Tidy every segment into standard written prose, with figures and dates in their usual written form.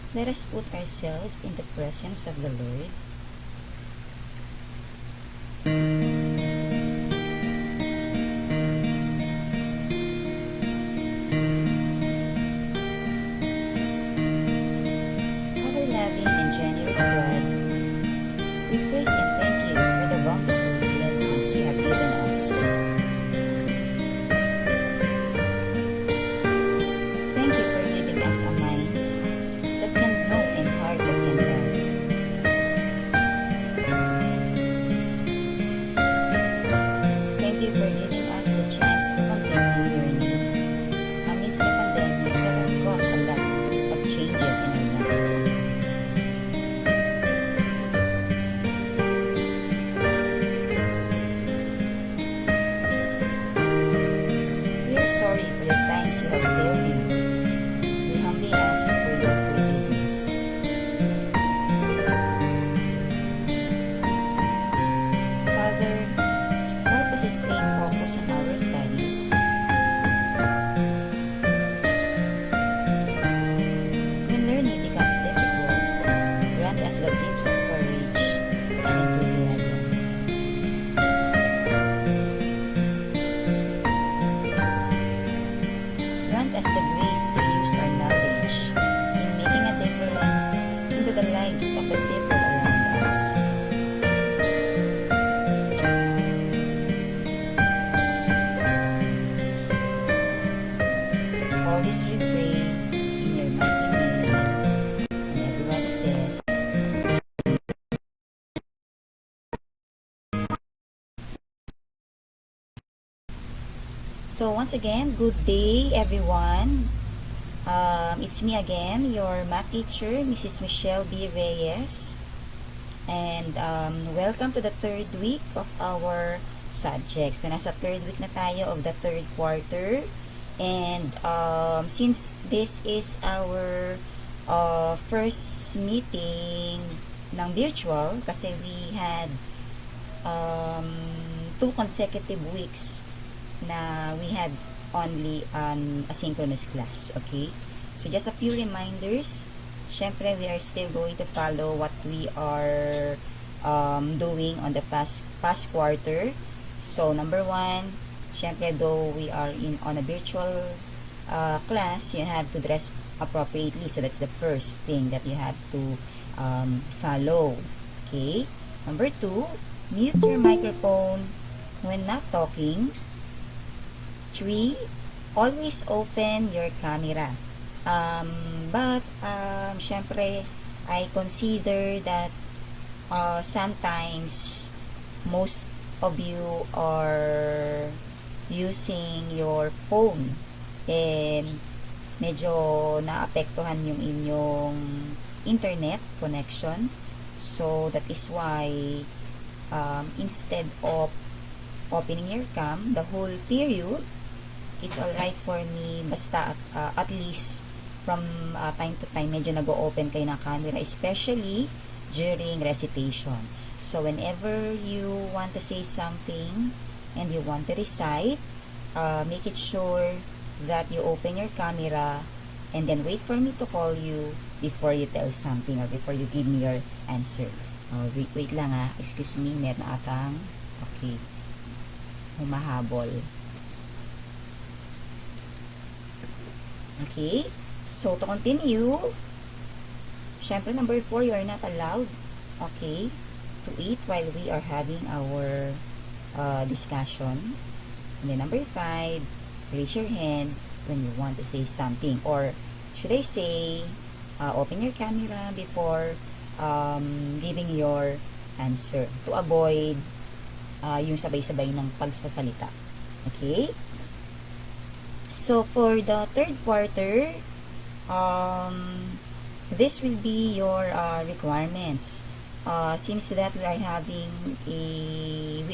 Let us put ourselves in the presence of the Lord. Our loving and generous God, we praise and thank you for the bountiful blessings you have given us. Thank you for giving us a mind that can know and heart that can love. Thank you for giving us the chance to continue your name amidst the pandemic that has caused a lot of changes in our lives. We are sorry for the times you have failed you. We humbly ask for your forgiveness. Father, help us to stay focused on our studies. When learning becomes difficult, grant us the gifts of courage and enthusiasm. Grant us the grace to use our knowledge in making a difference into the lives of the people around us. All this we pray in your mighty name. And everybody says, so once again, good day everyone. It's me again, your math teacher, Mrs. Michelle B. Reyes. And welcome to the third week of our subject. So nasa third week na tayo of the third quarter. And since this is our first meeting ng virtual, kasi we had 2 consecutive weeks na we had only an asynchronous class, okay? So just a few reminders. Syempre, we are still going to follow what we are doing on the past quarter. So number 1, syempre, though we are on a virtual class, you have to dress appropriately. So that's the first thing that you have to follow, okay? Number 2, mute your microphone when not talking. 3, always open your camera. But syempre, I consider that sometimes most of you are using your phone and medyo naapektuhan yung inyong internet connection. So that is why instead of opening your cam the whole period, it's alright for me basta at least from time to time medyo nag-o-open kayo ng camera, especially during recitation. So whenever you want to say something and you want to recite, make it sure that you open your camera and then wait for me to call you before you tell something or before you give me your answer. Wait lang excuse me, meron atang okay, humahabol. Okay, so to continue, syempre number 4, you are not allowed, okay, to eat while we are having our discussion. And then number 5, raise your hand when you want to say something, or should I say, open your camera before giving your answer to avoid yung sabay-sabay ng pagsasalita. Okay? So, for the third quarter, this will be your requirements. Since that we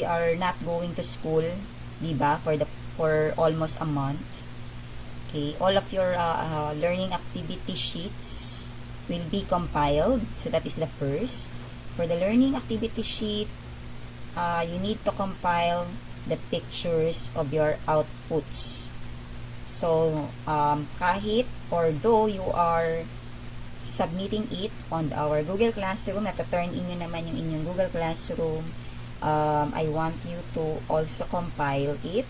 are not going to school, diba, for almost a month. Okay, all of your learning activity sheets will be compiled. So, that is the first. For the learning activity sheet, you need to compile the pictures of your outputs. So, kahit or though you are submitting it on our Google Classroom, nata-turn in nyo naman yung inyong Google Classroom, I want you to also compile it.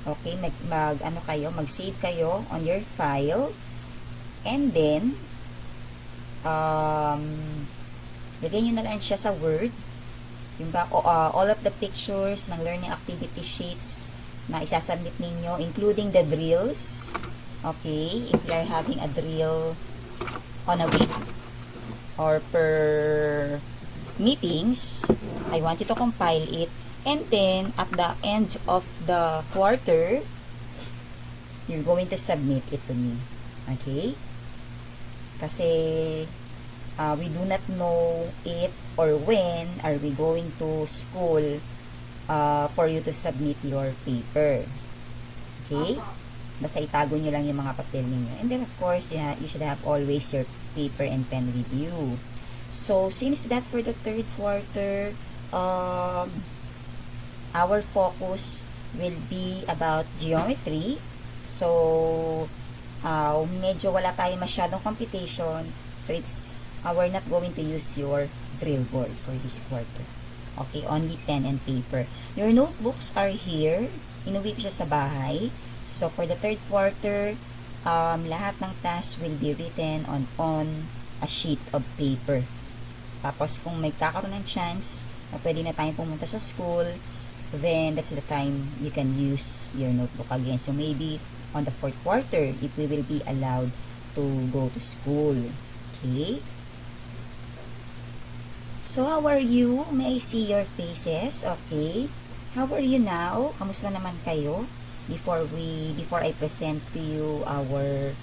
Okay, mag-save kayo on your file, and then lagay nyo na lang siya sa Word, yung all of the pictures ng learning activity sheets na isasubmit ninyo, including the drills. Okay, if you are having a drill on a week or per meetings, I want you to compile it, and then at the end of the quarter, you're going to submit it to me. Okay? Kasi we do not know if or when are we going to school for you to submit your paper. Okay? Basta itago nyo lang yung mga papel ninyo. And then, of course, you should have always your paper and pen with you. So, since that for the third quarter, our focus will be about geometry. So, medyo wala tayo masyadong computation. So, we're not going to use your drill board for this quarter. Okay, only pen and paper. Your notebooks are here. Inuwi ko siya sa bahay. So, for the third quarter, lahat ng tasks will be written on a sheet of paper. Tapos, kung may kakaroon ng chance na pwede na tayong pumunta sa school, then that's the time you can use your notebook again. So, maybe on the fourth quarter, if we will be allowed to go to school. Okay? So, how are you? May I see your faces? Okay. How are you now? Kamusta naman kayo? Before I present to you our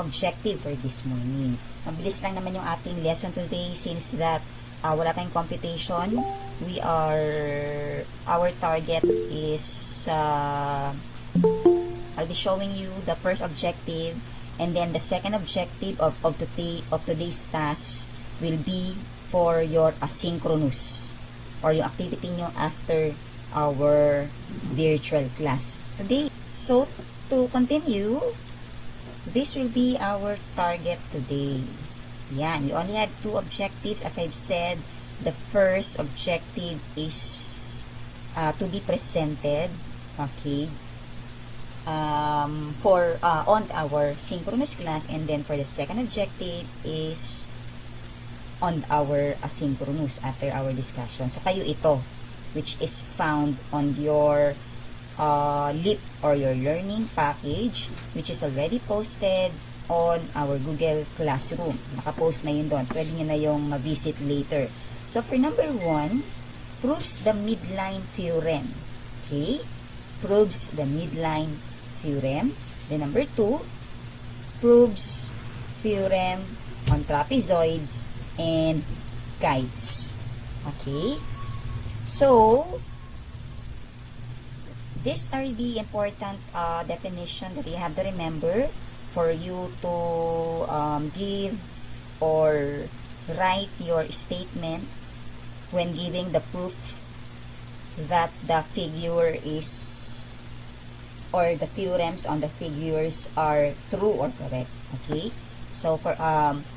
objective for this morning. Mabilis lang naman yung ating lesson today, since that wala tayong computation. Our target is I'll be showing you the first objective, and then the second objective of today's task will be for your asynchronous or yung activity nyo after our virtual class today. So, to continue, this will be our target today. Yan, we only have 2 objectives. As I've said, the first objective is to be presented, okay, on our synchronous class, and then for the second objective is on our asynchronous after our discussion. So, kayo ito, which is found on your LEAP or your learning package, which is already posted on our Google Classroom. Nakapost na yun doon. Pwede nyo na yung ma-visit later. So, for number 1, proves the midline theorem. Okay? Proves the midline theorem. Then, number 2, proves theorem on trapezoids and KITES. Okay? So, these are the important definition that you have to remember for you to give or write your statement when giving the proof that the figure is, or the theorems on the figures are true or correct. Okay? So, for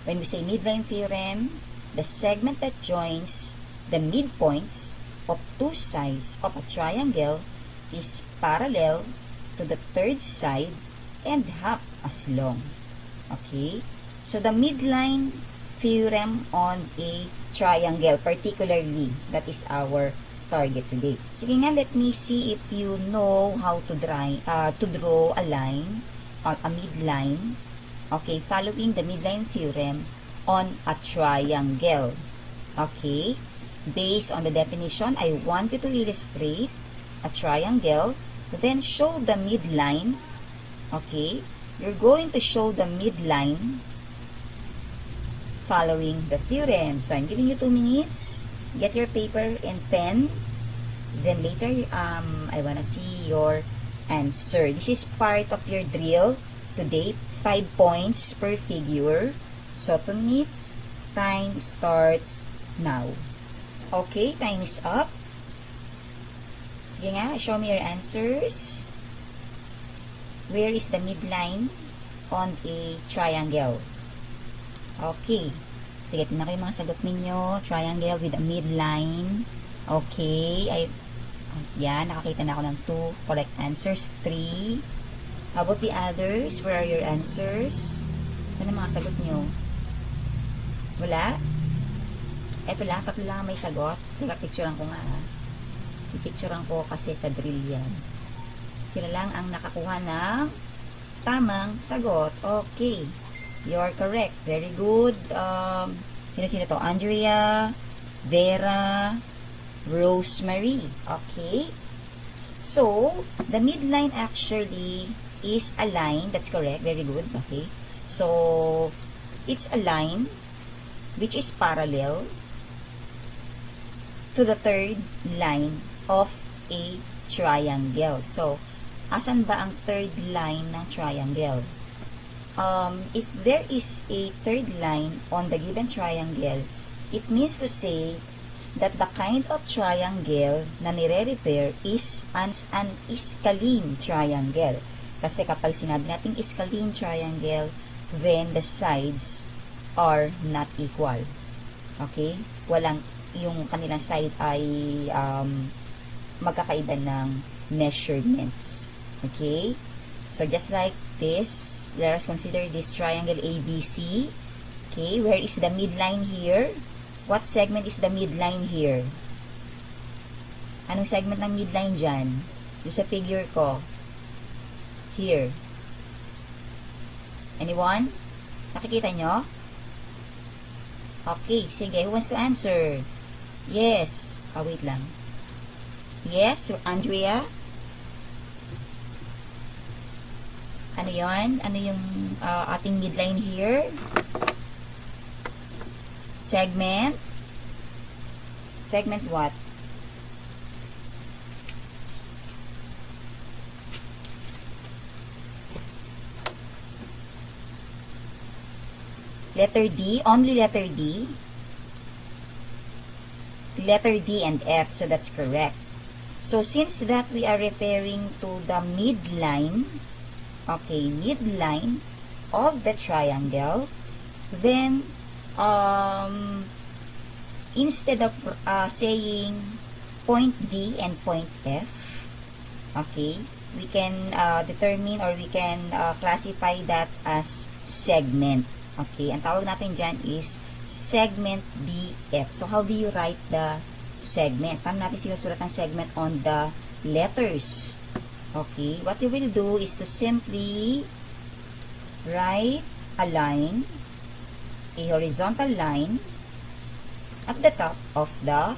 when we say midline theorem, the segment that joins the midpoints of 2 sides of a triangle is parallel to the third side and half as long. Okay? So, the midline theorem on a triangle, particularly, that is our target today. Sige nga, let me see if you know how to draw a line on a midline. Okay, following the midline theorem on a triangle. Okay? Based on the definition, I want you to illustrate a triangle, then show the midline. Okay? You're going to show the midline following the theorem. So, I'm giving you 2 minutes. Get your paper and pen. Then later, I want to see your answer. This is part of your drill today. 5 points per figure. So, 2 minutes. Time starts now. Okay, time is up. Sige nga, show me your answers. Where is the midline on a triangle? Okay. Sige, tingnan ko yung mga sagot ninyo. Triangle with a midline. Okay. Yan, nakakita na ako ng 2 correct answers. 3. How about the others? Where are your answers? Saan ang mga sagot nyo? Wala? Eto lang, 3 lang may sagot. Teka, picturean ko nga. Pipicturean ko kasi sa drill yan. Sila lang ang nakakuha ng tamang sagot. Okay. You're correct. Very good. Sino-sino to? Andrea, Vera, Rosemary. Okay. So, the midline actually is a line. That's correct. Very good. Okay. So, it's a line which is parallel to the third line of a triangle. So, asan ba ang third line ng triangle? If there is a third line on the given triangle, it means to say that the kind of triangle na nire-repair is an scalene triangle. Kasi kapag sinabi natin scalene triangle, then the sides are not equal. Okay? Walang, yung kanilang side ay magkakaiba ng measurements. Okay? So, just like this, let us consider this triangle ABC. Okay, where is the midline here? What segment is the midline here? Anong segment ng midline dyan? Doon sa figure ko. Here. Anyone? Nakikita nyo? Okay, sige. Who wants to answer? Yes. Wait lang. Yes, Andrea? Ano yon? Ano yung ating midline here? Segment? Segment what? Letter D? Only letter D? Letter D and F, so that's correct. So, since that we are referring to the midline, okay, midline of the triangle, then, instead of saying point D and point F, okay, we can determine or we can classify that as segment. Okay, ang tawag natin dyan is segment DF. So, how do you write the segment? Paano natin sinusulat ang segment on the letters? Okay, what you will do is to simply write a line, a horizontal line, at the top of the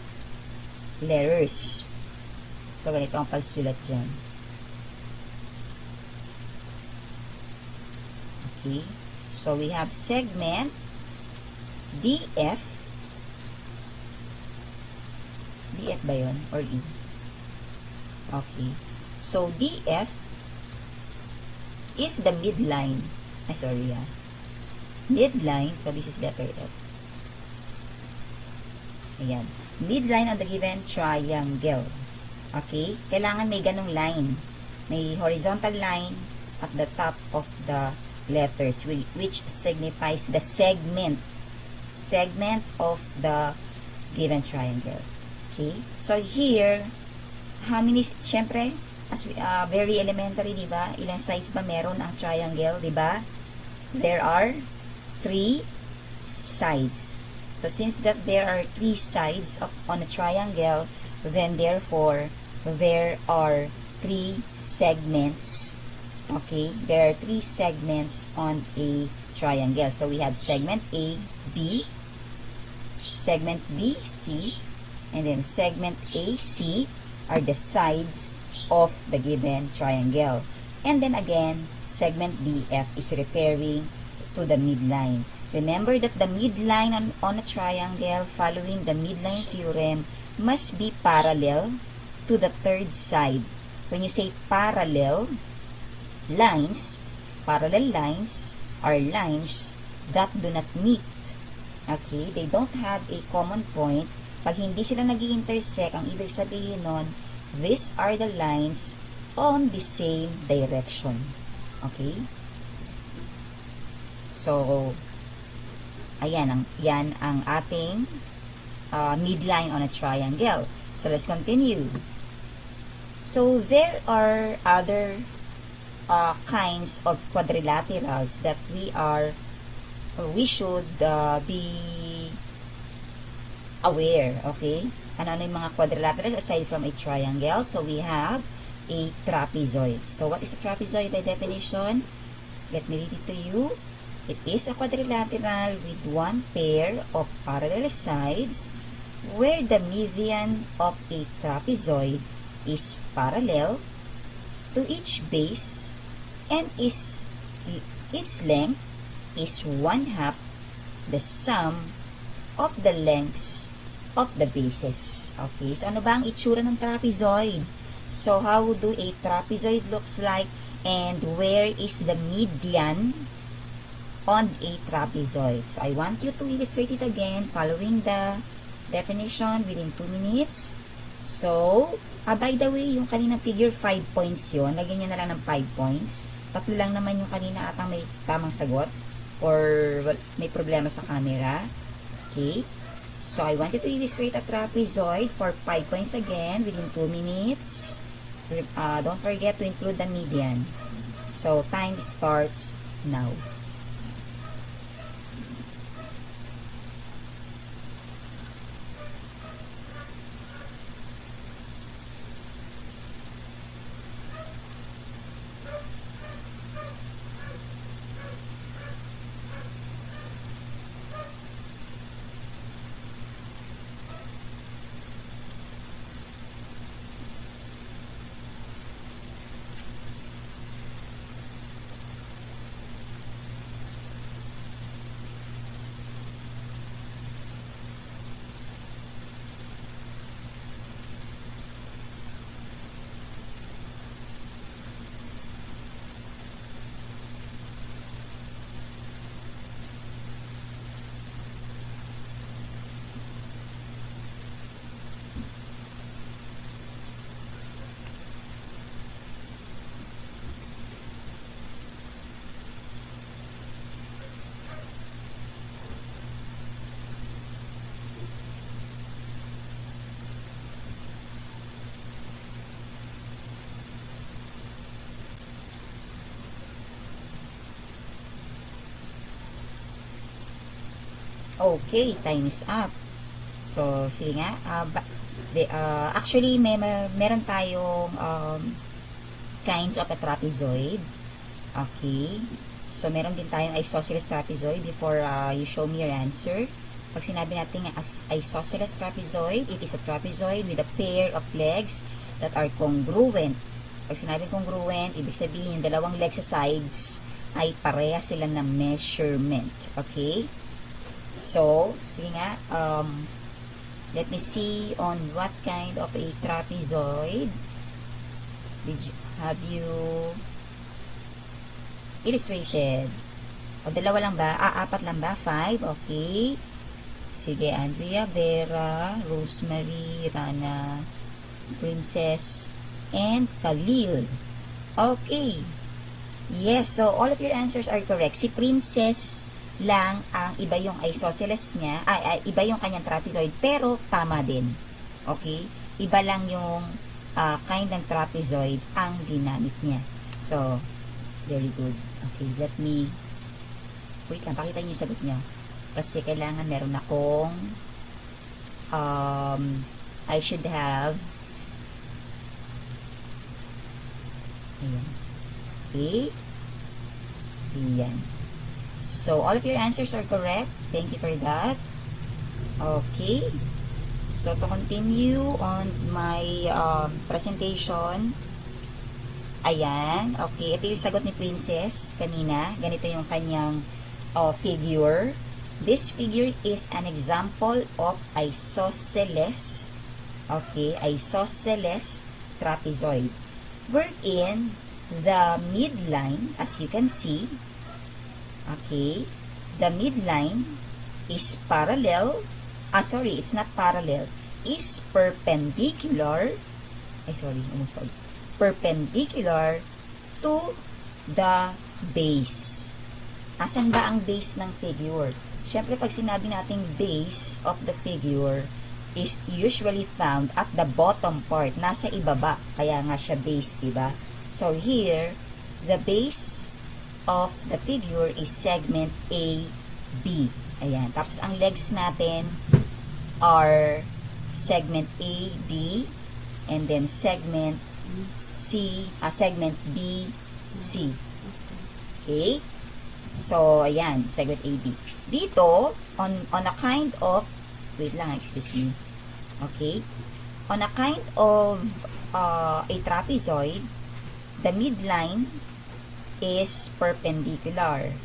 letters. So, ganito ang pagsulat dyan. Okay, so we have segment DF. DF ba yun? Or E? Okay. So, DF is the midline. Ay, sorry, midline. So, this is letter F. Ayan. Midline on the given triangle. Okay? Kailangan may ganong line. May horizontal line at the top of the letters, which signifies the segment of the given triangle. Okay? So, here, how many, syempre, as very elementary, di ba? Ilang sides ba meron ang triangle, di ba? There are 3 sides. So, since that there are 3 sides on a triangle, then therefore, there are 3 segments. Okay? There are 3 segments on a triangle. So, we have segment A, B, segment B, C, and then segment AC are the sides of the given triangle. And then again, segment DF is referring to the midline. Remember that the midline on a triangle following the midline theorem must be parallel to the third side. When you say parallel lines are lines that do not meet. Okay? They don't have a common point. Pag hindi sila nag-i-intersect, ang ibig sabihin nun, these are the lines on the same direction. Okay? So, Ayan, yan ang ating midline on a triangle. So, let's continue. So, there are other kinds of quadrilaterals that we should be aware, okay? Ano yung mga quadrilaterals aside from a triangle? So, we have a trapezoid. So, what is a trapezoid by definition? Let me read it to you. It is a quadrilateral with one pair of parallel sides where the median of a trapezoid is parallel to each base and its length is 1/2 the sum of the lengths of the bases. Okay, so ano ba ang itsura ng trapezoid? So, how do a trapezoid looks like and where is the median on a trapezoid? So, I want you to illustrate it again following the definition within 2 minutes. So, by the way, yung kanina figure 5 points yun. Lagyan nyo na lang ng 5 points. 3 lang naman yung kanina atang may tamang sagot or well, may problema sa camera. Okay? So, I want you to illustrate a trapezoid for 5 points again within 2 minutes. Don't forget to include the median. So, time starts now. Okay, time is up. So, sige nga. Actually, meron tayong kinds of a trapezoid. Okay. So, meron din tayong isosceles trapezoid before you show me your answer. Pag sinabi natin as isosceles trapezoid, it is a trapezoid with a pair of legs that are congruent. Pag sinabi congruent, ibig sabihin yung dalawang legs sa sides ay pareha sila ng measurement. Okay? So, sige nga, let me see on what kind of a trapezoid have you illustrated? O, dalawa lang ba? Apat lang ba? 5? Okay. Sige, Andrea, Vera, Rosemary, Rana, Princess, and Khalil. Okay. Yes, so all of your answers are correct. Si Princess lang ang iba yung isosceles niya, iba yung kanyang trapezoid, pero tama din. Okay? Iba lang yung kind ng trapezoid ang ginamit niya. So, very good. Okay, let me wait lang, pakita niyo yung sagot niyo. Kasi kailangan meron akong I should have ayan. Okay? Ayan. So, all of your answers are correct. Thank you for that. Okay. So, to continue on my presentation, ayan. Okay, ito yung sagot ni Princess kanina. Ganito yung kanyang figure. This figure is an example of isosceles. Okay, isosceles trapezoid. Wherein the midline, as you can see, okay, the midline is parallel, it's not parallel, is perpendicular, perpendicular to the base. Asan ba ang base ng figure? Siyempre, pag sinabi nating base of the figure is usually found at the bottom part, nasa ibaba, kaya nga siya base, diba? So here, the base of the figure is segment AB. Ayan. Tapos, ang legs natin are segment AD and then segment segment BC. Okay? So, ayan, segment AB. Dito, on a kind of, wait lang, excuse me. Okay? On a kind of a trapezoid, the midline is perpendicular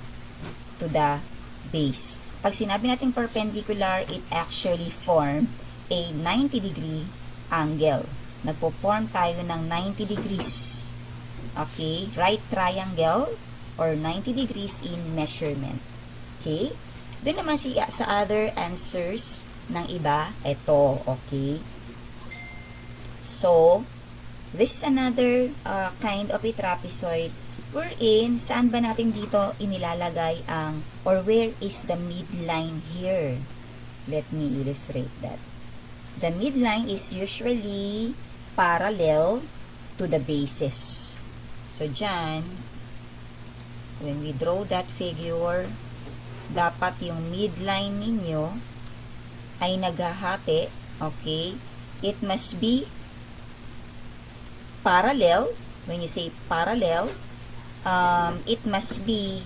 to the base. Pag sinabi natin perpendicular, it actually form a 90-degree angle. Nagpo-form tayo ng 90 degrees. Okay? Right triangle or 90 degrees in measurement. Okay? Doon naman sa other answers ng iba, ito. Okay? So, this is another kind of a trapezoid wherein, saan ba natin dito inilalagay ang, or where is the midline here? Let me illustrate that. The midline is usually parallel to the bases. So, dyan, when we draw that figure, dapat yung midline ninyo ay naghahati. Okay? It must be parallel. When you say parallel, it must be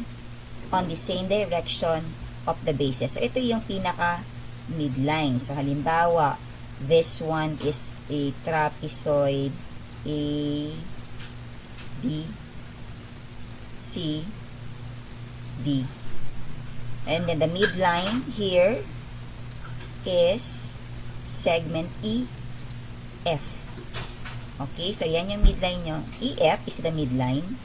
on the same direction of the bases. So, ito yung pinaka midline. So, halimbawa, this one is a trapezoid A, B, C, D. And then the midline here is segment E, F. Okay, so yan yung midline nyo. EF is the midline.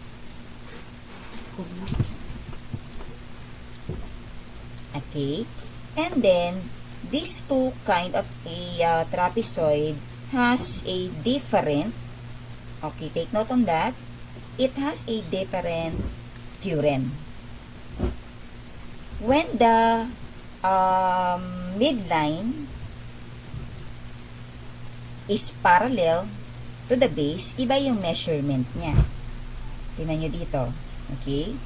Okay, and then these two kind of a trapezoid has a different, okay, take note on that, it has a different theorem. When the midline is parallel to the base, iba yung measurement niya. Tingnan nyo dito. Okay?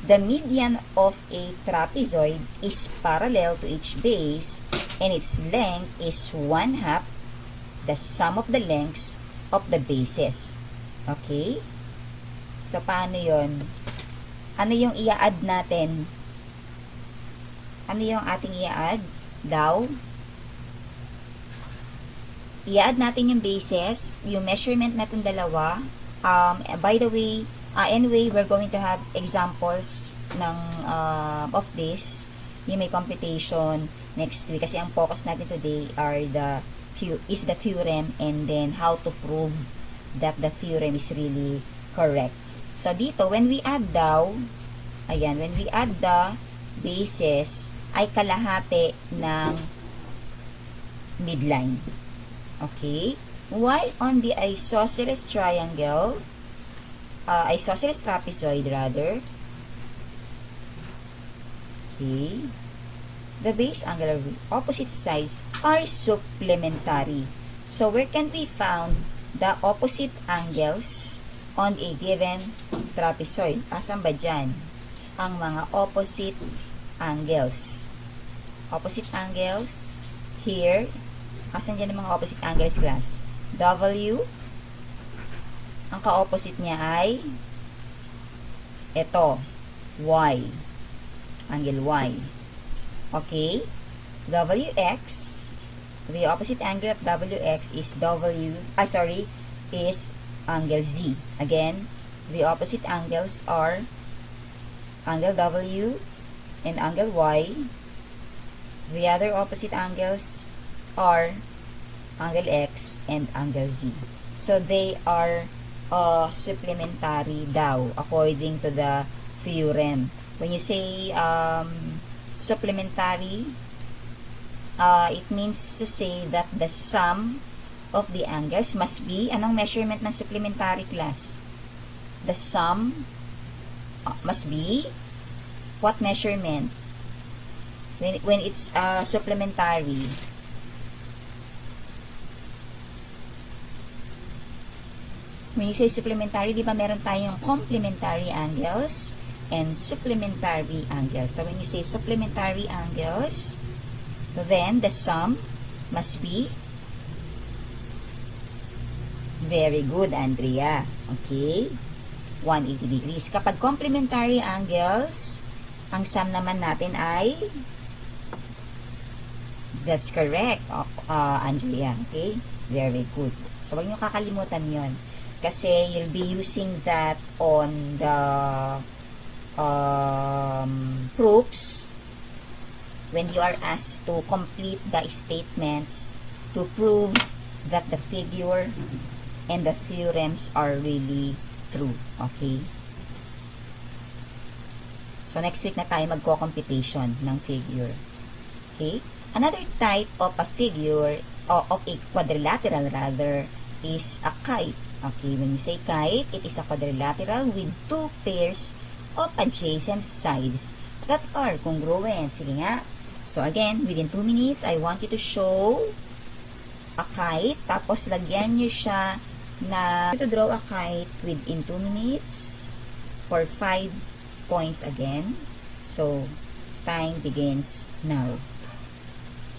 The median of a trapezoid is parallel to each base and its length is 1/2 the sum of the lengths of the bases. Okay? So, paano yon? Ano yung i-add natin? Ano yung ating i-add? Daw? I-add natin yung bases, yung measurement natin dalawa. By the way, anyway, we're going to have examples ng of this. Yung may computation next week. Kasi ang focus natin today is the theorem and then how to prove that the theorem is really correct. So, dito, when we add daw, ayan, when we add the bases, ay kalahati ng midline. Okay? While on the isosceles triangle, isosceles trapezoid rather, okay, the base angle of opposite sides are supplementary. So, where can we found the opposite angles on a given trapezoid? Asan ba dyan? Ang mga opposite angles. Opposite angles, here, asan dyan ang mga opposite angles, class? W, ang ka-opposite niya ay ito, Y. Angle Y. Okay? WX, the opposite angle of WX is is angle Z. Again, the opposite angles are angle W and angle Y. The other opposite angles are angle X and angle Z. So, they are supplementary daw according to the theorem. When you say supplementary, it means to say that the sum of the angles must be, anong measurement ng supplementary, class? The sum must be What measurement? When it's supplementary. When you say supplementary, di ba meron tayong complementary angles and supplementary angles. So, when you say supplementary angles, then the sum must be very good, Andrea. Okay? 180 degrees. Kapag complementary angles, ang sum naman natin ay that's correct, Andrea. Okay? Very good. So, huwag nyo kakalimutan yon. Kasi you'll be using that on the proofs when you are asked to complete the statements to prove that the figure and the theorems are really true. Okay? So, next week na tayo magko-computation ng figure. Okay? Another type of a figure, or of a quadrilateral rather, is a kite. Okay, when you say kite, it is a quadrilateral with two pairs of adjacent sides that are congruent. Sige nga. So, again, within 2 minutes, I want you to show a kite. Tapos, lagyan nyo siya na to draw a kite within 2 minutes for 5 points again. So, time begins now.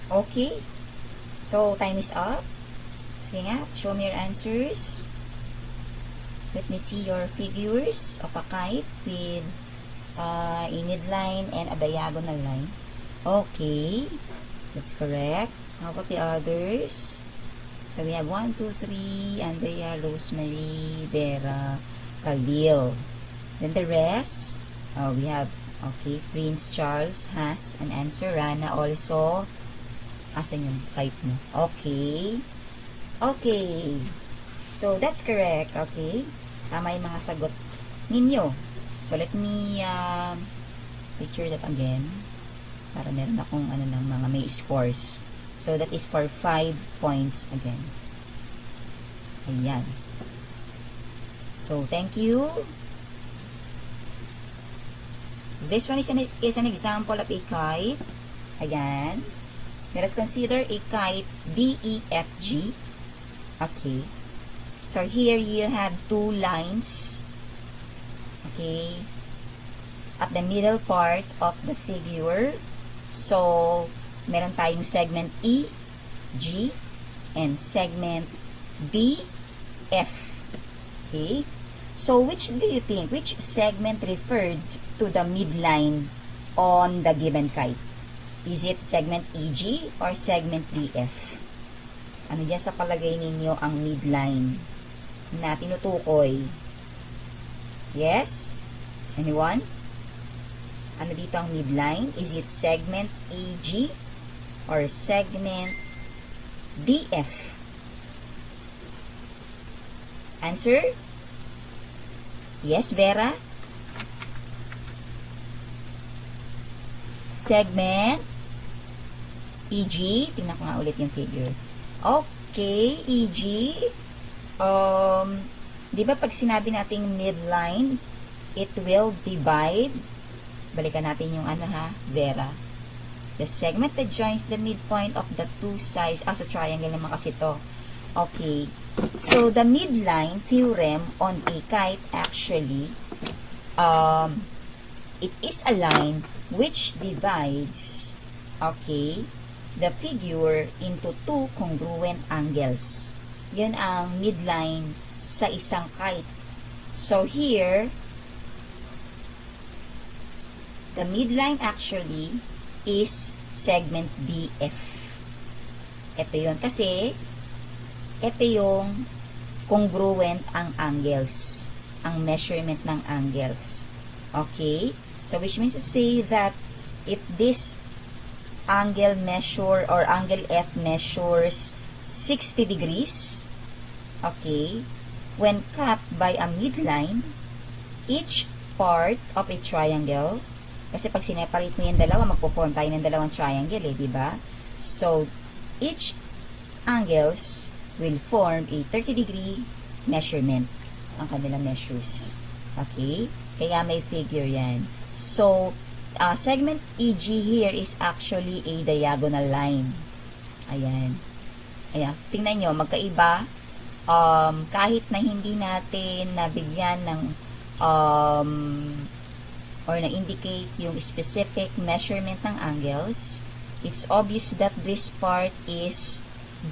Okay? So, time is up. Sige nga, show me your answers. Let me see your figures of a kite with a midline and a diagonal line. Okay, that's correct. How about the others? So we have 1, 2, 3, Andrea, Rosemary, Vera, Khalil. Then the rest, we have, okay, Prince Charles has an answer. Rana also. Asan yung kite mo? Okay. Okay. So, that's correct. Okay. Tama yung mga sagot ninyo. So, let me picture that again. Para meron akong ng mga may scores. So, that is for 5 points again. Ayan. So, thank you. This one is an example of a kite. Ayan. Let us consider a kite DEFG. Okay. So, here you have 2 lines. Okay. At the middle part of the figure. So, meron tayong segment E, G, and segment D, F. Okay. So, which do you think? Which segment referred to the midline on the given kite? Is it segment EG or segment DF? Ano dyan sa palagay ninyo ang midline na tinutukoy? Yes? Anyone? Ano dito ang midline? Is it segment EG or segment DF? Answer? Yes, Vera? Segment EG. Tingnan ko nga ulit yung figure. Okay, EG. Di ba pag sinabi nating midline, it will divide. Balikan natin yung Vera. The segment that joins the midpoint of the two sides. Sa triangle naman kasi to. Okay. So, the midline theorem on a kite actually, it is a line which divides, okay, the figure into two congruent angles. Yan ang midline sa isang kite. So, here, the midline actually is segment DF. Ito yun. Kasi, ito yung congruent ang angles. Ang measurement ng angles. Okay? So, which means to say that if this angle measure or angle F measures 60 degrees, okay, when cut by a midline, each part of a triangle, kasi pag sineparate mo yung dalawa, magpo-form tayo ng dalawang triangle, di ba? So, each angles will form a 30-degree measurement, ang kanilang measures. Okay? Kaya may figure yan. So, segment EG here is actually a diagonal line. Ayan. Ayan. Tingnan nyo, magkaiba. Kahit na hindi natin nabigyan ng or na-indicate yung specific measurement ng angles, it's obvious that this part is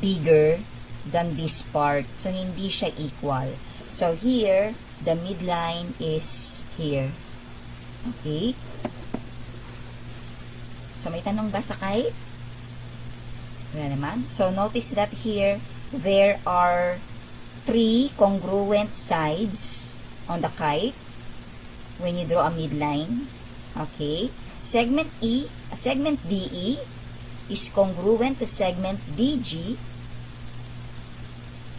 bigger than this part. So, hindi siya equal. So, here, the midline is here. Okay? So, may tanong ba sa kite? Wala naman. So, notice that here, there are 3 congruent sides on the kite when you draw a midline. Okay? Segment DE is congruent to segment DG.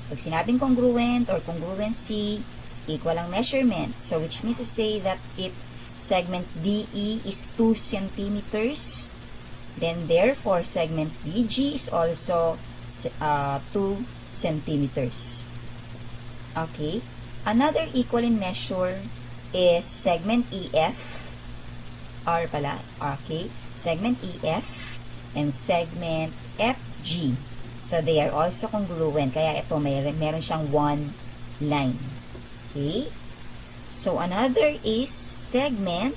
Pag sinabing congruent or congruency, equal ang measurement. So, which means to say that if segment DE is 2 centimeters, then therefore, segment DG is also 2 centimeters. Okay? Another equal in measure is segment EF. R pala. Okay? Segment EF and segment FG. So, they are also congruent. Kaya ito, meron siyang one line. Okay? So, another is segment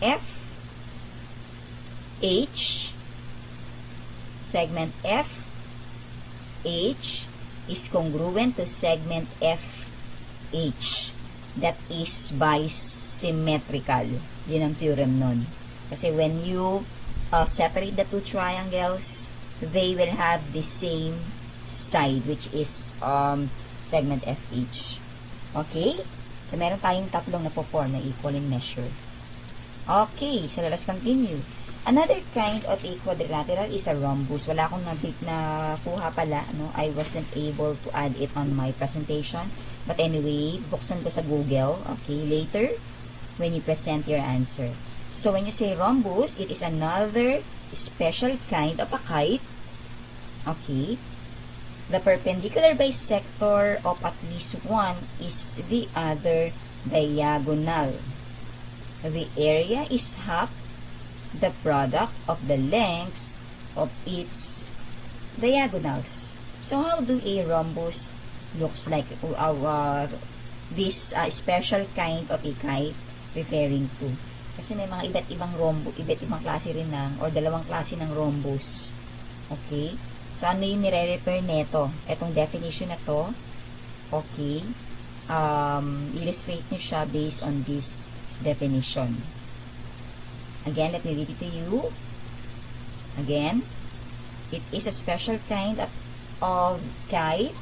FH. Segment FH is congruent to segment FH. That is bisymmetrical. Yun ang theorem nun. Kasi when you separate the two triangles, they will have the same side, which is segment FH. Okay? So, meron tayong tatlong napo-form na equal in measure. Okay, so let us continue. Another kind of a quadrilateral is a rhombus. Wala akong nakuha pala. No? I wasn't able to add it on my presentation. But anyway, buksan ko sa Google. Okay, later, when you present your answer. So, when you say rhombus, it is another special kind of a kite. Okay. The perpendicular bisector of at least one is the other diagonal. The area is half the product of the lengths of its diagonals. So, how do a rhombus looks like? This special kind of a kite referring to. Kasi may mga iba't ibang rhombus, iba't ibang klase rin ng, or dalawang klase ng rhombus. Okay? So, ano yung nire-refer neto? Etong definition na to, okay, illustrate nyo siya based on this definition. Again, let me read it to you. Again, it is a special kind of kite.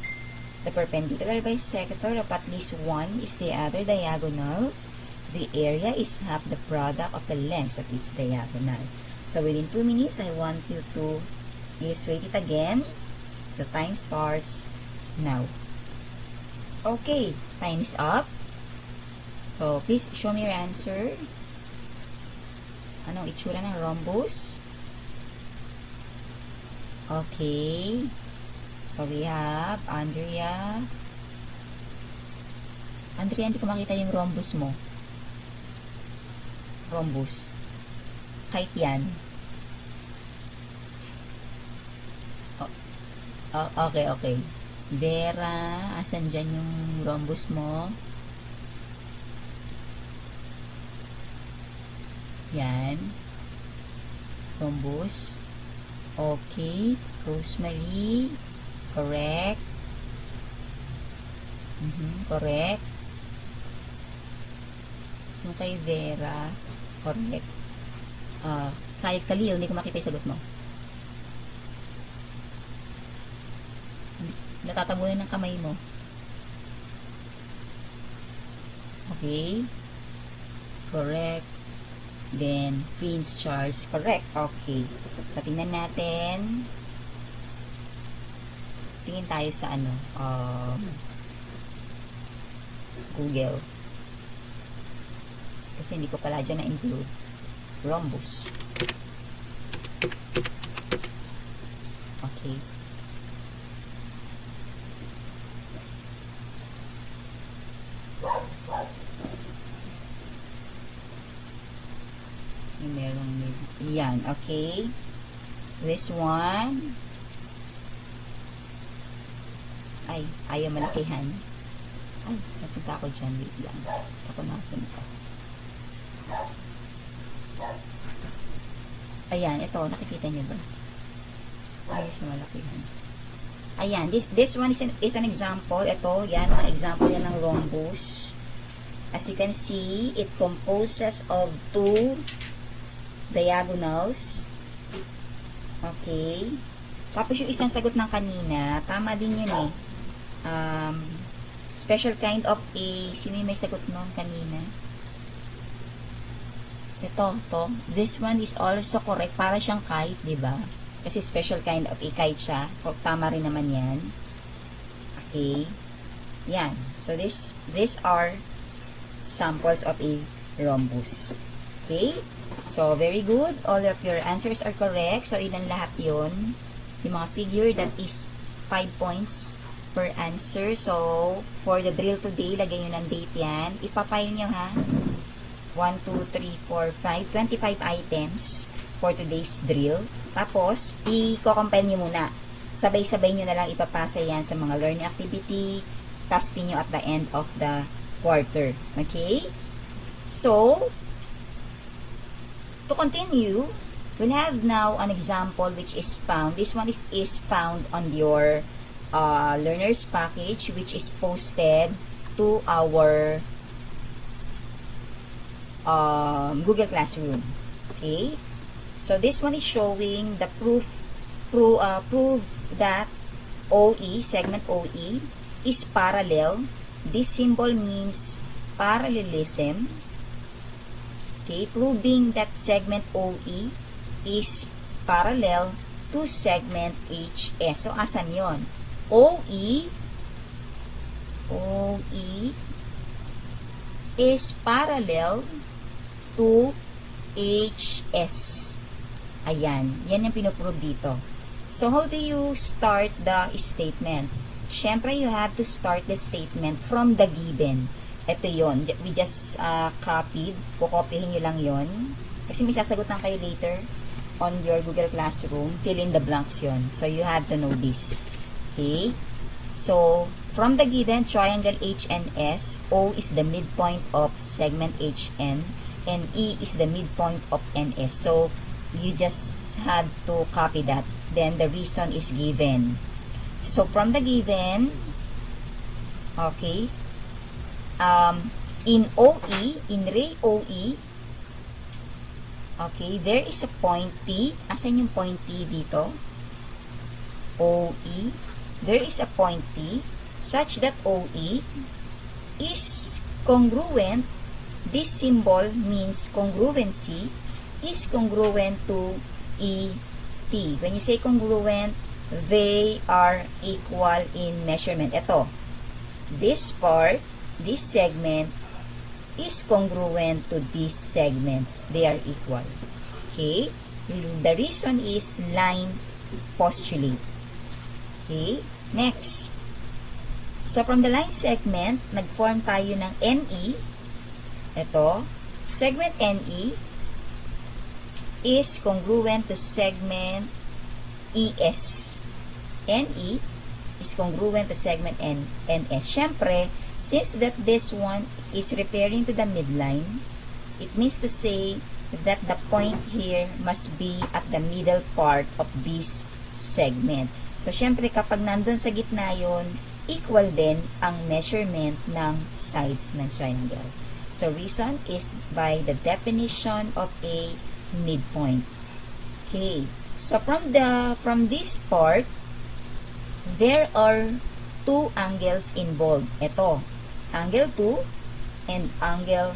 The perpendicular bisector of at least one is the other diagonal. The area is half the product of the lengths of its diagonal. So, within 2 minutes, I want you to illustrate it again. So, time starts now. Okay, time is up. So, please show me your answer. Anong itsura ng rhombus? Okay. So, we have Andrea. Andrea, hindi ko makita yung rhombus mo. Rhombus. Kahit yan. Okay, okay. Vera, asan dyan yung rhombus mo? Yan. Rhombus. Okay. Rosemary. Correct. Correct. So, kay Vera. Correct. Kahit Khalil, hindi ko makita yung sagot mo. Natatabunan ng kamay mo. Okay. Correct. Then, Prince Charles. Correct. Okay. So, tingnan natin. Tingin tayo sa ano. Google. Kasi hindi ko pala dyan na-include. Rhombus. Okay. one, okay? This one. Ay, ayaw malakihan. Ay, napunta ako dyan. Wait lang. Ako napunta. Ayan, ito. Nakikita niyo ba? Ayaw siya malakihan. Ayan, this one is an example. Ito, yan. Mga example yan ng rhombus. As you can see, it composes of two diagonals. Okay. Tapos yung isang sagot ng kanina, tama din yun eh. Special kind of A. Sino yung may sagot nun kanina? Ito, to. This one is also correct. Para siyang kite, diba? Kasi special kind of A kite siya. Tama rin naman yan. Okay. Yan. So, these are samples of a rhombus. Okay? So, very good. All of your answers are correct. So, ilan lahat yun? Yung mga figure, that is 5 points per answer. So, for the drill today, lagay nyo ng date yan. Ipapile nyo ha. 1, 2, 3, 4, 5. 25 items for today's drill. Tapos, i-compile nyo muna. Sabay-sabay nyo na lang ipapasa yan sa mga learning activity, testing nyo at the end of the quarter. Okay? So, to continue, we'll have now an example which is found. This one is found on your learner's package, which is posted to our Google Classroom. Okay? So, this one is showing the proof that OE, segment OE, is parallel. This symbol means parallelism. Okay, proving that segment OE is parallel to segment HS. So, asan yon? OE is parallel to HS. Ayan, yan yung pinuprove dito. So, how do you start the statement? Siyempre, you have to start the statement from the given. Ito yon. We just copied. Kukopihin nyo lang yon. Kasi may sasagutan kayo later on your Google Classroom. Fill in the blanks yon. So, you have to know this. Okay? So, from the given triangle HNS, O is the midpoint of segment HN, and E is the midpoint of NS. So, you just have to copy that. Then, the reason is given. So, from the given, okay, in OE, in ray OE, okay, there is a point T. Asan yung point T dito? OE. There is a point T such that OE is congruent. This symbol means congruency is congruent to ET. When you say congruent, they are equal in measurement. Ito, this part, this segment is congruent to this segment. They are equal. Okay? The reason is line postulate. Okay? Next. So, from the line segment, nag-form tayo ng NE. Ito, segment NE is congruent to segment ES. NE is congruent to segment NS. Siyempre, since that this one is referring to the midline, it means to say that the point here must be at the middle part of this segment. So, syempre, kapag nandun sa gitna yun, equal din ang measurement ng sides ng triangle. So, reason is by the definition of a midpoint. Okay. So, from this part, there are two angles involved. Ito, angle 2 and angle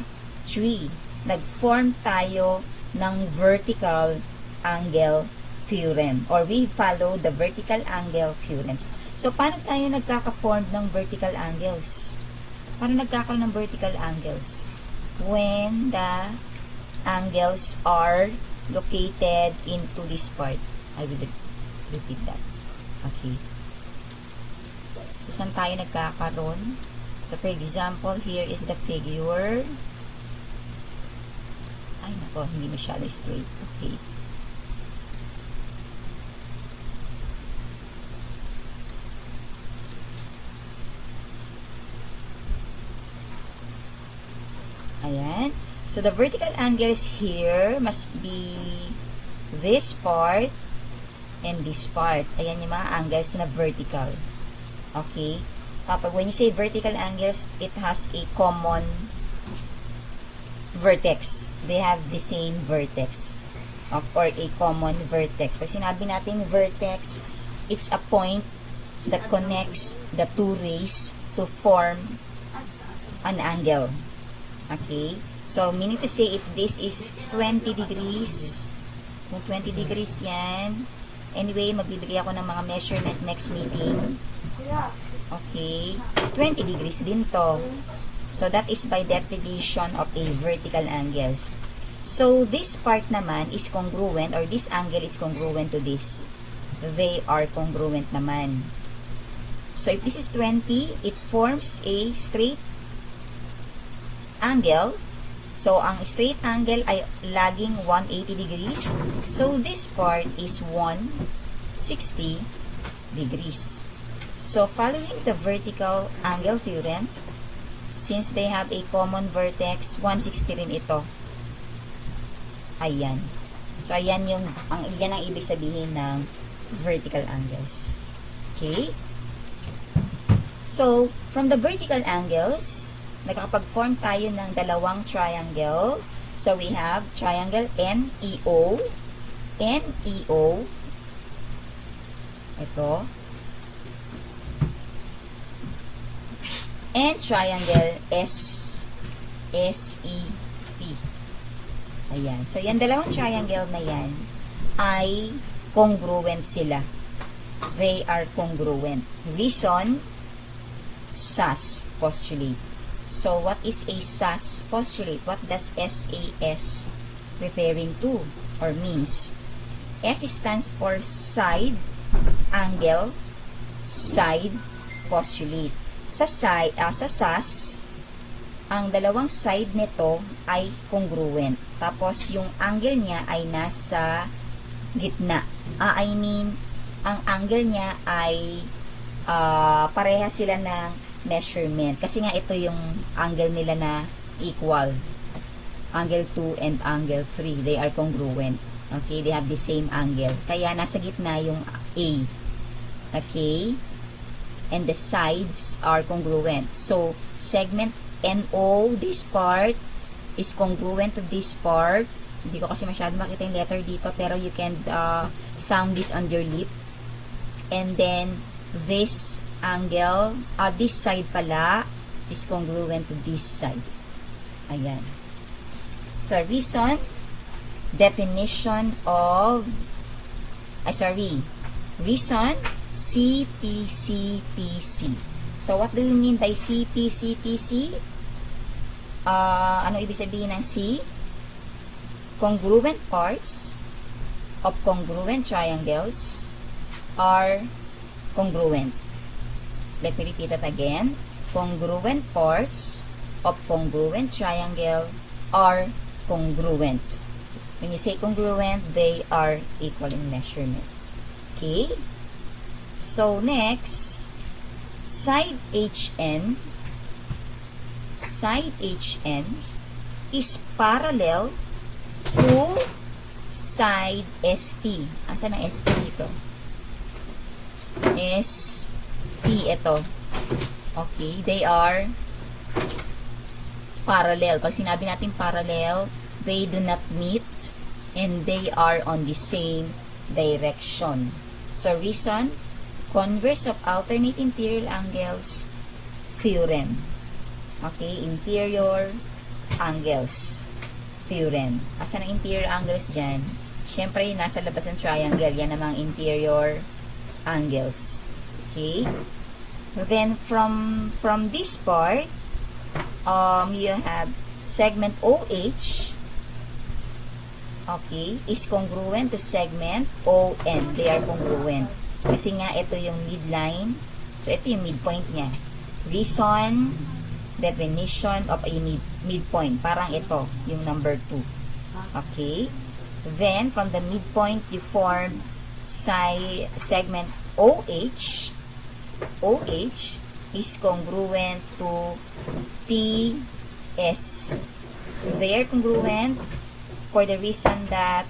3. Nag-form tayo ng vertical angle theorem, or we follow the vertical angle theorems. So, paano tayo nagkaka-form ng vertical angles? Paano nagkakaroon ng vertical angles? When the angles are located into this part. I will repeat that. Okay. So, saan tayo nagkakaroon? So, for example, here is the figure. Ay, nako, hindi masyado straight. Okay. So, the vertical angles here must be this part and this part. Ayan yung mga angles na vertical. Okay? Kapag when you say vertical angles, it has a common vertex. They have the same vertex. Or a common vertex. Pag sinabi natin vertex, it's a point that connects the two rays to form an angle. Okay? So, meaning to say, if this is 20 degrees, kung 20 degrees yan, anyway, magbibigay ako ng mga measurement next meeting. Okay? 20 degrees din to. So, that is by definition of a vertical angles. So, this part naman is congruent, or this angle is congruent to this. They are congruent naman. So, if this is 20, it forms a straight angle. So, ang straight angle ay laging 180 degrees. So, this part is 160 degrees. So, following the vertical angle theorem, since they have a common vertex, 160 rin ito. Ayan. So, ayan yan ang ibig sabihin ng vertical angles. Okay? So, from the vertical angles, nakakapag-form tayo ng dalawang triangle. So, we have triangle NEO. NEO. Ito. And triangle SET. Ayan. So, yan dalawang triangle na yan ay congruent sila. They are congruent. Reason, SAS postulate. So, what is a SAS postulate? What does SAS referring to or means? S stands for side, angle, side, postulate. Sa SAS, ang dalawang side nito ay congruent. Tapos, yung angle niya ay nasa gitna. Ang angle niya ay pareha sila ng measurement. Kasi nga ito yung angle nila na equal. Angle 2 and angle 3. They are congruent. Okay? They have the same angle. Kaya nasa gitna yung A. Okay? And the sides are congruent. So, segment NO, this part, is congruent to this part. Hindi ko kasi masyado makita yung letter dito, pero you can found this on your lip. And then, this angle, this side pala is congruent to this side. Ayan. So, reason, definition of, reason, CPCTC. So, what do you mean by CPCTC? Ano ibig sabihin ng C? Congruent parts of congruent triangles are congruent. Let me repeat that again. Congruent parts of congruent triangle are congruent. When you say congruent, they are equal in measurement. Okay? So, next, side HN is parallel to side ST. Asan ang ST dito? ST ito. Okay, they are parallel. Pag sinabi natin parallel, they do not meet and they are on the same direction. So, reason, converse of alternate interior angles, theorem. Okay, interior angles, theorem. Asan ang interior angles dyan? Siyempre, nasa labas ng triangle. Yan ang mga interior angles. Okay? Then, from this part, you have segment OH, okay, is congruent to segment ON. They are congruent. Kasi nga, ito yung midline. So, ito yung midpoint niya. Reason, definition of a midpoint. Parang ito, yung number 2. Okay? Then, from the midpoint, you form segment OH. OH is congruent to TS. They are congruent for the reason that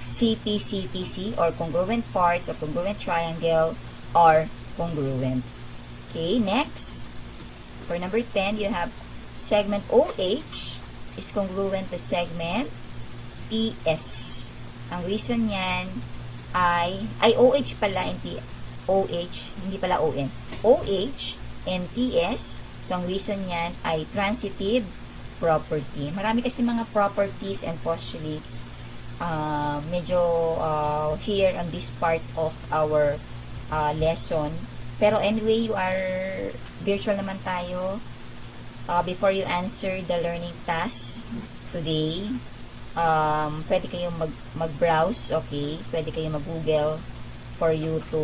CP-CTC or congruent parts of congruent triangle are congruent. Okay, next. For number 10, you have segment OH is congruent to segment TS. Ang reason niyan ay OH pala, hindi OH, hindi pala ON. OH and TS, so ang reason niyan ay transitive property. Marami kasi mga properties and postulates medyo here on this part of our lesson. Pero anyway, you are virtual naman tayo. Before you answer the learning task today, pwede kayong mag-browse, okay? Pwede kayong mag-google for you to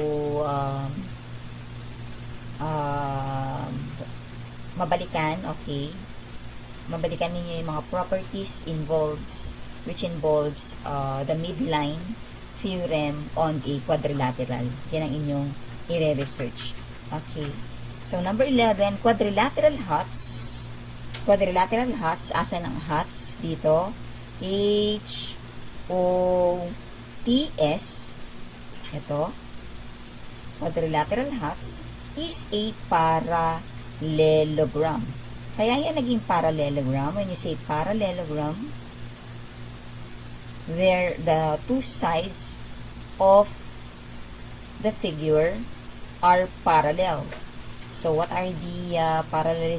mabalikan, okay? Mabalikan ninyo yung mga properties which involves the midline theorem on a quadrilateral. Yan ang inyong i-research. Okay. So, number 11, quadrilateral huts. Quadrilateral huts, asan ang huts? Dito. H-O-T-S. Ito. Quadrilateral huts is a parallelogram. Kaya yan naging parallelogram. When you say parallelogram, the two sides of the figure are parallel. So, what are the parallel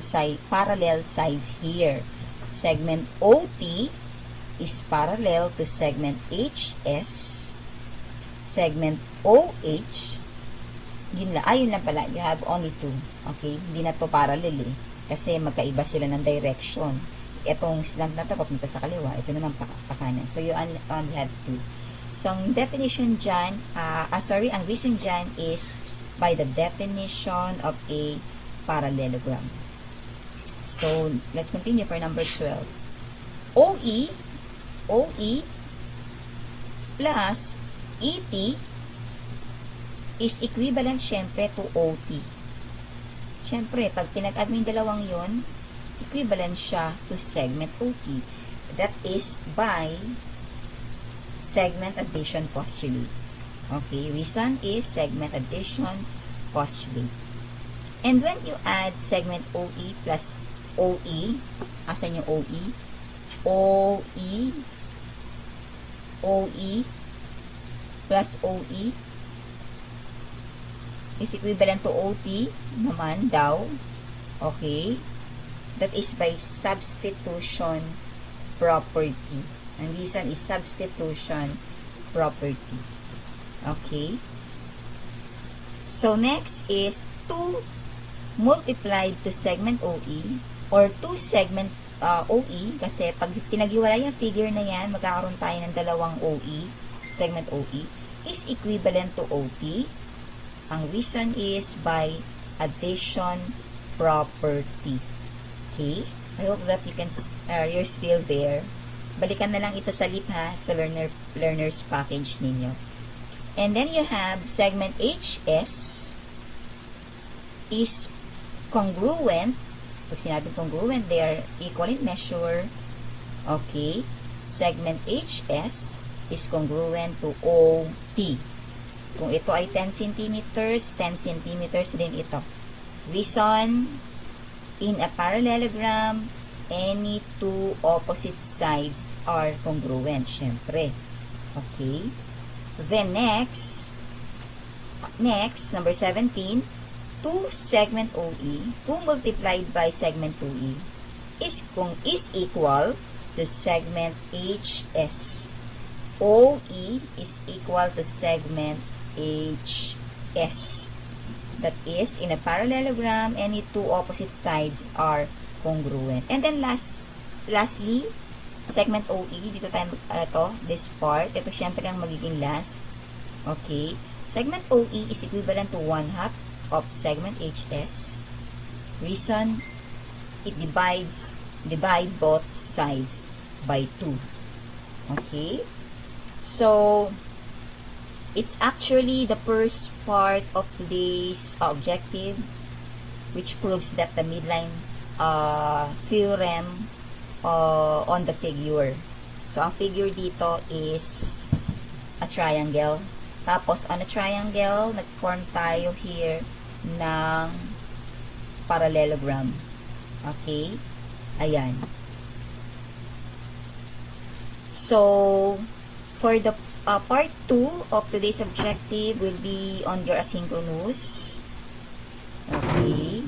sides here? Segment OT is parallel to segment HS. Segment OH, yun lang pala. You have only two. Okay? Hindi na to parallel eh. Kasi magkaiba sila ng direction. Itong slant na to papunta sa kaliwa. Ito naman pakanan. So, you only have two. So, ang definition dyan, ang reason dyan is by the definition of a parallelogram. So, let's continue for number 12. OE plus ET is equivalent syempre to OT. Syempre, pag pinag-add mo yung dalawang yun, equivalent siya to segment OT. That is by segment addition postulate. Okay, reason is segment addition postulate. And when you add segment OE plus OE, asan yung OE? OE plus OE is equivalent to OT naman daw. Okay, that is by substitution property. Ang reason is substitution property. Okay. So, next is 2 multiplied to segment OE or 2 segment OE kasi pag pinag-iwalay yung figure na yan, magkakaroon tayo ng dalawang OE, segment OE, is equivalent to OT. Ang reason is by addition property. Okay? I hope that you can, you're still there. Balikan na lang ito sa LEAP ha, sa learner's package ninyo. And then you have segment HS is congruent. Pag sinabing congruent, they are equal in measure. Okay. Segment HS is congruent to OT. Kung ito ay 10 centimeters, 10 centimeters din ito. Reason, in a parallelogram, any two opposite sides are congruent, syempre. Okay. Then next, number 17, 2 segment OE, 2 multiplied by segment 2E is equal to segment HS. OE is equal to segment HS. That is, in a parallelogram, any two opposite sides are congruent. And then lastly, segment OE, dito tayo, this part, ito syempre ang magiging last. Okay. Segment OE is equivalent to 1/2 of segment HS. Reason, it divide both sides by 2. Okay. So, it's actually the first part of today's objective, which proves that the midline theorem on the figure. So, ang figure dito is a triangle. Tapos, on a triangle, nag-form tayo here ng parallelogram. Okay? Ayan. So, for the part 2 of today's objective will be on your asynchronous. Okay.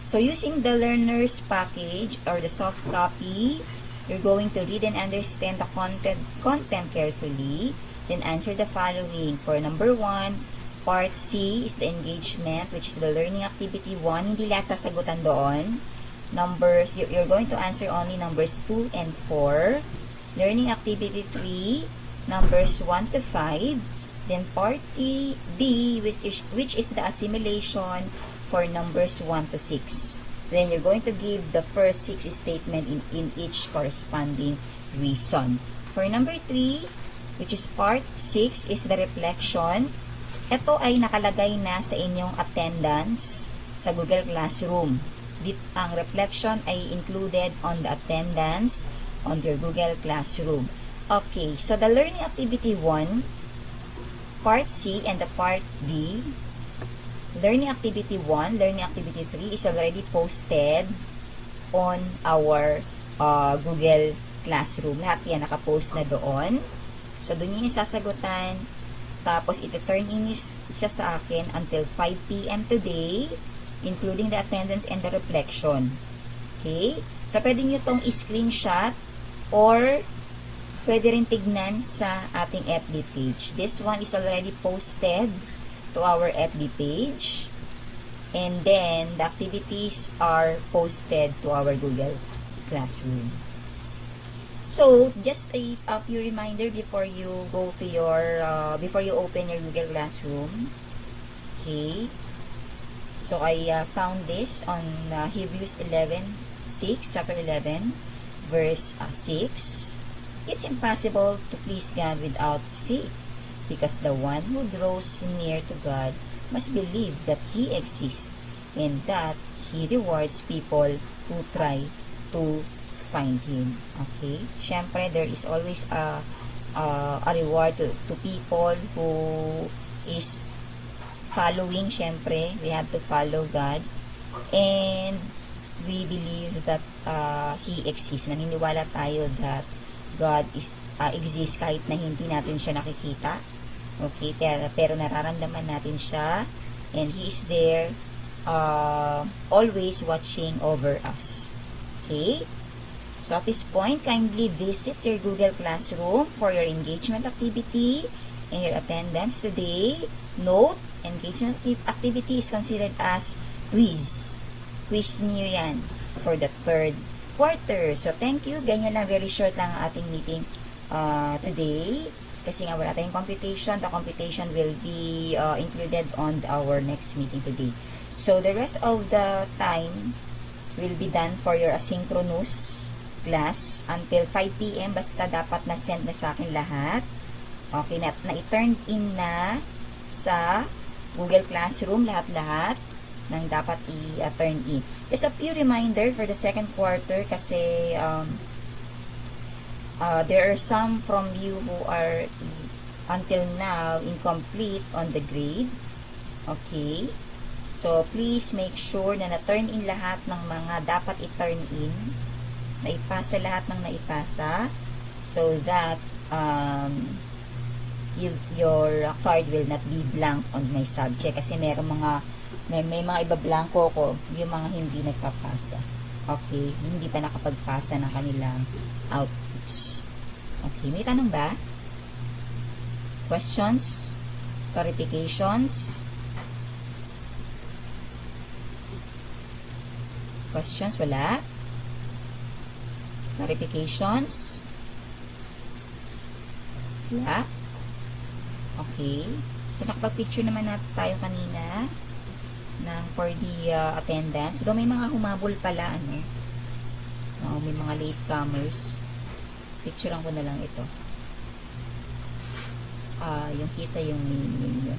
So, using the learner's package or the soft copy, you're going to read and understand the content carefully, then answer the following. For number 1, part C is the engagement, which is the learning activity 1. Hindi lahat sasagutan doon. Numbers, you're going to answer only numbers 2 and 4. Learning activity 3, numbers 1 to 5. Then part D, which is the assimilation for numbers 1 to 6. Then you're going to give the first 6 statement in each corresponding reason. For number 3, which is part 6, is the reflection. Ito ay nakalagay na sa inyong attendance sa Google Classroom. Ang reflection ay included on the attendance on your Google Classroom. Okay, so the learning activity 1, part C and the part D, learning activity 1, learning activity 3 is already posted on our Google Classroom. Lahat yan nakapost na doon. So, doon yung isasagutan. Tapos, iti-turn in siya sa akin until 5 p.m. today, including the attendance and the reflection. Okay? So, pwede nyo itong screenshot or pwede rin tignan sa ating FB page. This one is already posted to our FB page. And then, the activities are posted to our Google Classroom. So, just a few reminder before you go to your, before you open your Google Classroom. Okay. So, I found this on Hebrews 11:6, chapter 11, verse 6. It's impossible to please God without faith, because the one who draws near to God must believe that He exists and that He rewards people who try to find Him. Okay? Siyempre, there is always a reward to people who is following. Siyempre, we have to follow God. And we believe that He exists. Naniniwala tayo that God exists kahit na hindi natin siya nakikita. Okay? Pero nararamdaman natin siya. And He is there always watching over us. Okay? So at this point, kindly visit your Google Classroom for your engagement activity and your attendance today. Note, engagement activity is considered as quiz. Quiz niyo yan for the 3rd quarter. So thank you. Ganyan lang, very short lang ang ating meeting today. Kasi nga wala tayong computation. The computation will be included on our next meeting today. So the rest of the time will be done for your asynchronous class until 5 p.m. Basta dapat na-send na sa akin lahat. Okay, na-turn in na sa Google Classroom lahat-lahat ng dapat i-turn in. Just a few reminder for the 2nd quarter kasi there are some from you who are until now incomplete on the grade. Okay. So, please make sure na na-turn in lahat ng mga dapat i-turn in. Naipasa lahat ng naipasa so that your card will not be blank on my subject. Kasi may mga iba blanco ko, yung mga hindi nagpapasa. Okay? Hindi pa nakapagpasa ng kanilang outputs. Okay. May tanong ba? Questions? Clarifications? Questions? Wala? Clarifications? Wala? Okay. So, nakapag-picture naman natin tayo kanina for the attendance. So, may mga humabol pala, ano? May mga latecomers. Picturean ko na lang ito. Yung kita yung name nyo.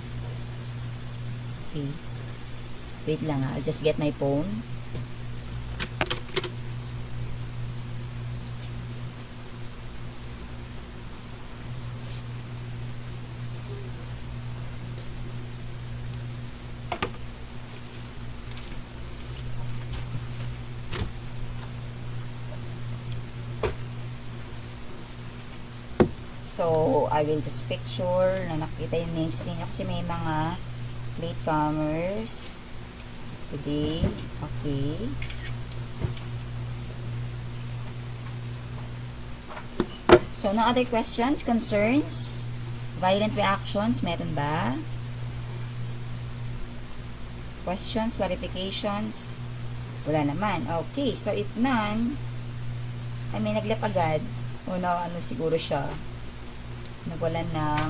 Okay. Wait lang, I'll just get my phone. So, I will just picture na nakita yung names ninyo kasi may mga latecomers today. Okay. So, no other questions, concerns, violent reactions, meron ba? Questions, clarifications? Wala naman. Okay, so if none, ay may naglap agad. O ano siguro siya, nawalan ng,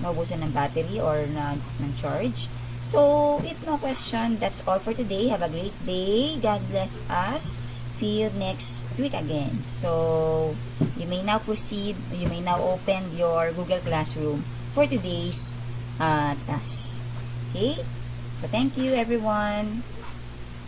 naubusan ng battery or ng charge. So, if no question, that's all for today. Have a great day. God bless us. See you next week again. So, you may now proceed, you may now open your Google Classroom for today's task. Okay? So, thank you everyone.